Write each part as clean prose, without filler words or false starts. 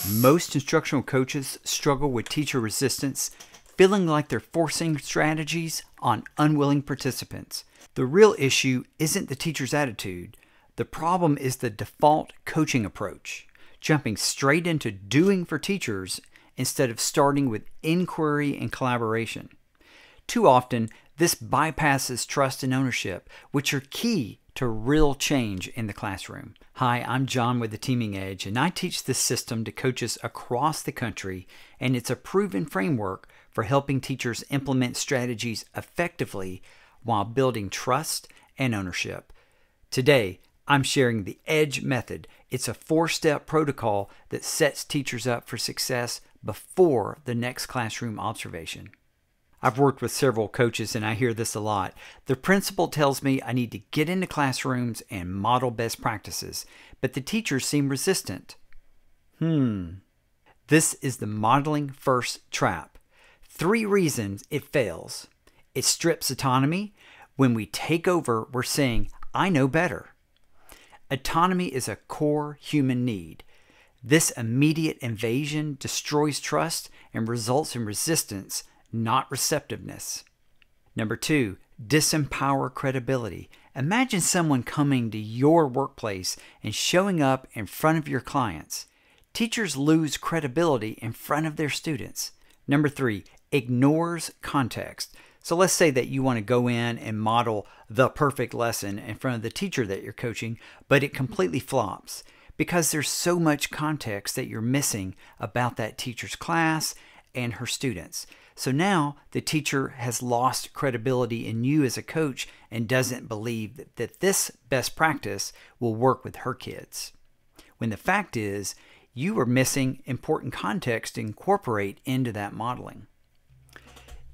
Most instructional coaches struggle with teacher resistance, feeling like they're forcing strategies on unwilling participants. The real issue isn't the teacher's attitude. The problem is the default coaching approach, jumping straight into doing for teachers instead of starting with inquiry and collaboration. Too often, this bypasses trust and ownership, which are key to real change in the classroom. Hi, I'm John with the Teaming Edge, and I teach this system to coaches across the country, and it's a proven framework for helping teachers implement strategies effectively while building trust and ownership. Today, I'm sharing the EDGE method. It's a 4-step protocol that sets teachers up for success before the next classroom observation. I've worked with several coaches and I hear this a lot. The principal tells me I need to get into classrooms and model best practices, but the teachers seem resistant. This is the modeling first trap. 3 reasons it fails. It strips autonomy. When we take over, we're saying, I know better. Autonomy is a core human need. This immediate invasion destroys trust and results in resistance, not receptiveness. Number 2, disempower credibility. Imagine someone coming to your workplace and showing up in front of your clients. Teachers lose credibility in front of their students. Number 3, ignores context. So let's say that you want to go in and model the perfect lesson in front of the teacher that you're coaching, but it completely flops because there's so much context that you're missing about that teacher's class and her students. So now the teacher has lost credibility in you as a coach and doesn't believe that this best practice will work with her kids. When the fact is, you are missing important context to incorporate into that modeling.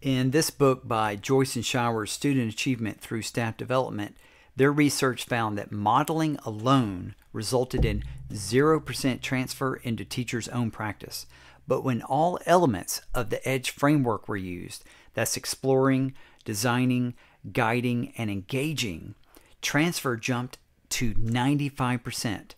In this book by Joyce and Shower's Student Achievement Through Staff Development, their research found that modeling alone resulted in 0% transfer into teachers' own practice. But when all elements of the EDGE framework were used, that's exploring, designing, guiding, and engaging, transfer jumped to 95%.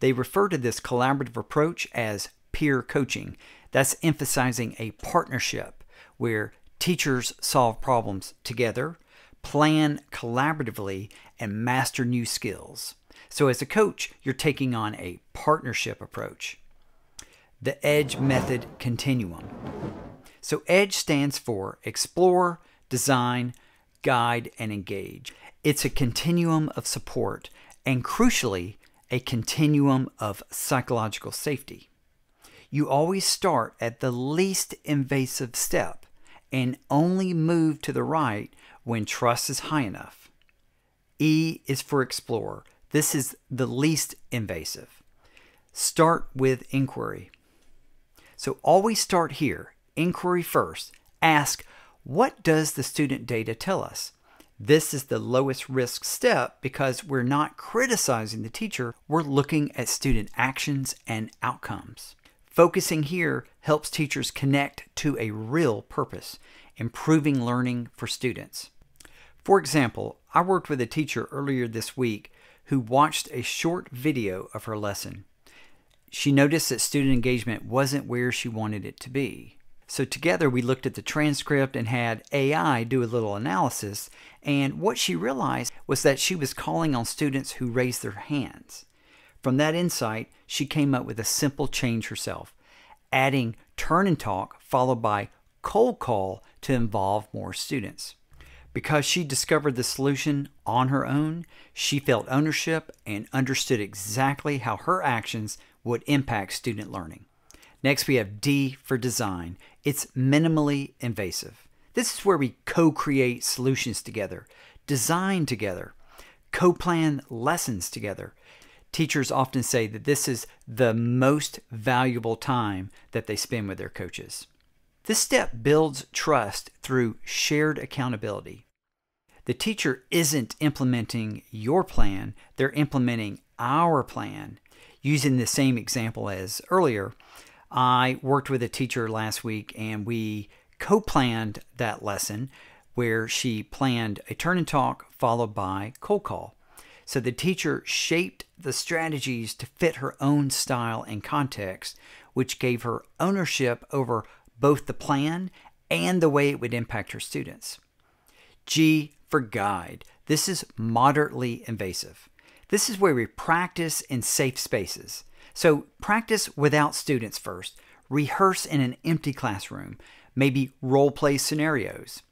They refer to this collaborative approach as peer coaching. That's emphasizing a partnership where teachers solve problems together, plan collaboratively, and master new skills. So as a coach, you're taking on a partnership approach. The EDGE method continuum. So EDGE stands for explore, design, guide, and engage. It's a continuum of support and, crucially, a continuum of psychological safety. You always start at the least invasive step and only move to the right when trust is high enough. E is for explore. This is the least invasive. Start with inquiry. So always start here, inquiry first. Ask, what does the student data tell us? This is the lowest risk step because we're not criticizing the teacher, we're looking at student actions and outcomes. Focusing here helps teachers connect to a real purpose, improving learning for students. For example, I worked with a teacher earlier this week who watched a short video of her lesson. She noticed that student engagement wasn't where she wanted it to be. So together we looked at the transcript and had AI do a little analysis, and what she realized was that she was calling on students who raised their hands. From that insight, she came up with a simple change herself, adding turn and talk followed by cold call to involve more students. Because she discovered the solution on her own, she felt ownership and understood exactly how her actions would impact student learning. Next, we have D for design. It's minimally invasive. This is where we co-create solutions together, design together, co-plan lessons together. Teachers often say that this is the most valuable time that they spend with their coaches. This step builds trust through shared accountability. The teacher isn't implementing your plan, they're implementing our plan. Using the same example as earlier, I worked with a teacher last week and we co-planned that lesson where she planned a turn and talk followed by cold call. So the teacher shaped the strategies to fit her own style and context, which gave her ownership over both the plan and the way it would impact her students. G for guide. This is moderately invasive. This is where we practice in safe spaces. So practice without students first. Rehearse in an empty classroom. Maybe role play scenarios.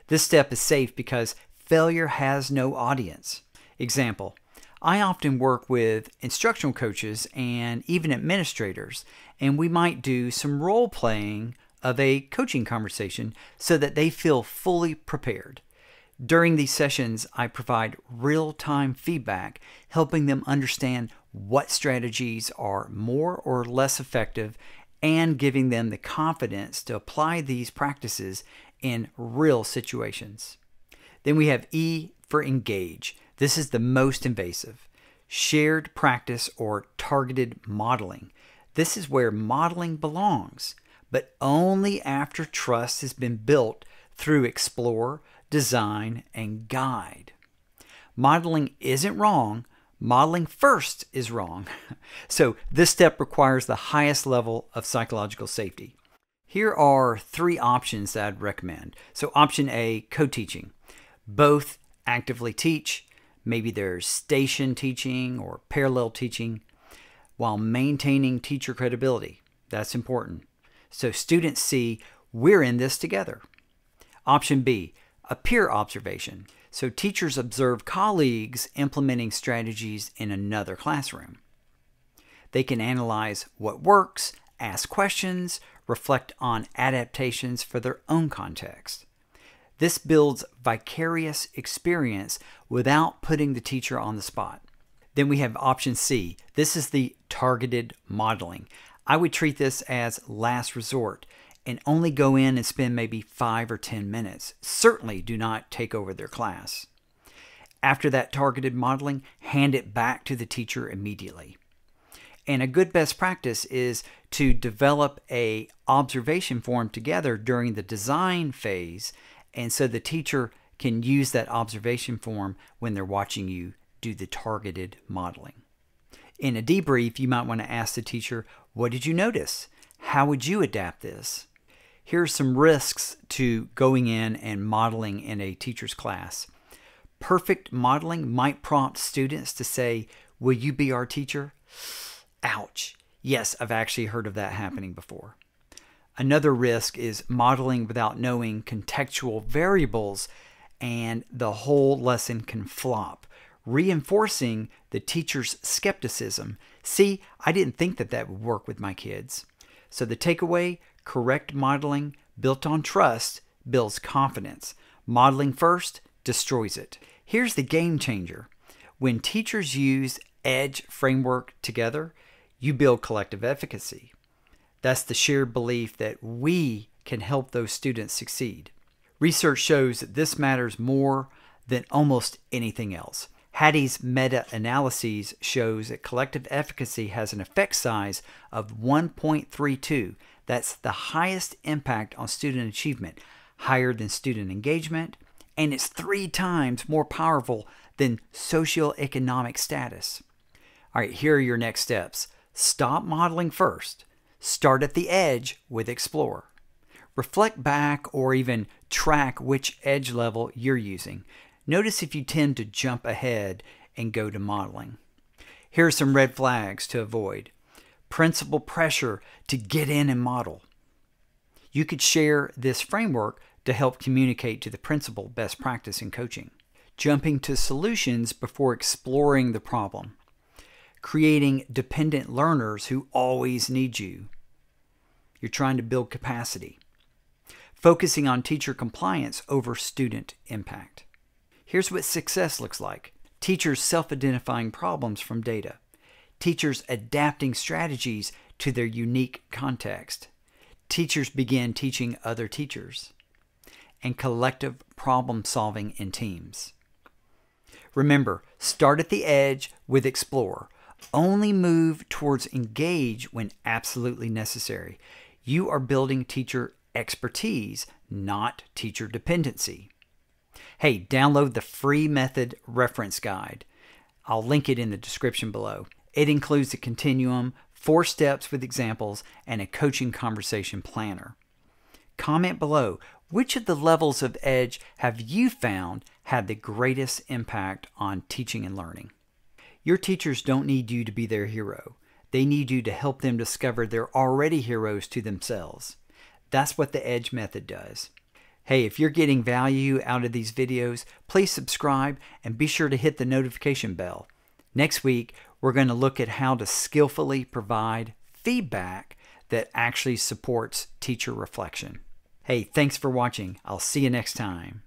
This step is safe because failure has no audience. Example, I often work with instructional coaches and even administrators, and we might do some role playing of a coaching conversation so that they feel fully prepared. During these sessions, I provide real-time feedback, helping them understand what strategies are more or less effective and giving them the confidence to apply these practices in real situations. Then we have E for engage. This is the most invasive. Shared practice or targeted modeling. This is where modeling belongs, but only after trust has been built through explore, design, and guide. Modeling isn't wrong. Modeling first is wrong. So this step requires the highest level of psychological safety. Here are 3 options that I'd recommend. So option A, co-teaching. Both actively teach. Maybe there's station teaching or parallel teaching while maintaining teacher credibility. That's important. So students see we're in this together. Option B, a peer observation. So teachers observe colleagues implementing strategies in another classroom. They can analyze what works, ask questions, reflect on adaptations for their own context. This builds vicarious experience without putting the teacher on the spot. Then we have option C. This is the targeted modeling. I would treat this as last resort and only go in and spend maybe 5 or 10 minutes. Certainly do not take over their class. After that targeted modeling, hand it back to the teacher immediately. And a good best practice is to develop an observation form together during the design phase, and so the teacher can use that observation form when they're watching you do the targeted modeling. In a debrief, you might want to ask the teacher, what did you notice? How would you adapt this? Here are some risks to going in and modeling in a teacher's class. Perfect modeling might prompt students to say, will you be our teacher? Ouch. Yes, I've actually heard of that happening before. Another risk is modeling without knowing contextual variables, and the whole lesson can flop, reinforcing the teacher's skepticism. See, I didn't think that would work with my kids. So the takeaway, correct modeling built on trust builds confidence. Modeling first destroys it. Here's the game changer. When teachers use EDGE framework together, you build collective efficacy. That's the shared belief that we can help those students succeed. Research shows that this matters more than almost anything else. Hattie's meta-analyses shows that collective efficacy has an effect size of 1.32. That's the highest impact on student achievement, higher than student engagement, and it's 3 times more powerful than socioeconomic status. All right, here are your next steps. Stop modeling first. Start at the edge with explore. Reflect back or even track which edge level you're using. Notice if you tend to jump ahead and go to modeling. Here are some red flags to avoid. Principal pressure to get in and model. You could share this framework to help communicate to the principal best practice in coaching. Jumping to solutions before exploring the problem. Creating dependent learners who always need you. You're trying to build capacity. Focusing on teacher compliance over student impact. Here's what success looks like. Teachers self-identifying problems from data. Teachers adapting strategies to their unique context. Teachers begin teaching other teachers. And collective problem solving in teams. Remember, start at the edge with explore. Only move towards engage when absolutely necessary. You are building teacher expertise, not teacher dependency. Hey, download the free method reference guide. I'll link it in the description below. It includes a continuum, 4 steps with examples, and a coaching conversation planner. Comment below, which of the levels of EDGE have you found had the greatest impact on teaching and learning? Your teachers don't need you to be their hero. They need you to help them discover they're already heroes to themselves. That's what the EDGE method does. Hey, if you're getting value out of these videos, please subscribe and be sure to hit the notification bell. Next week, we're going to look at how to skillfully provide feedback that actually supports teacher reflection. Hey, thanks for watching. I'll see you next time.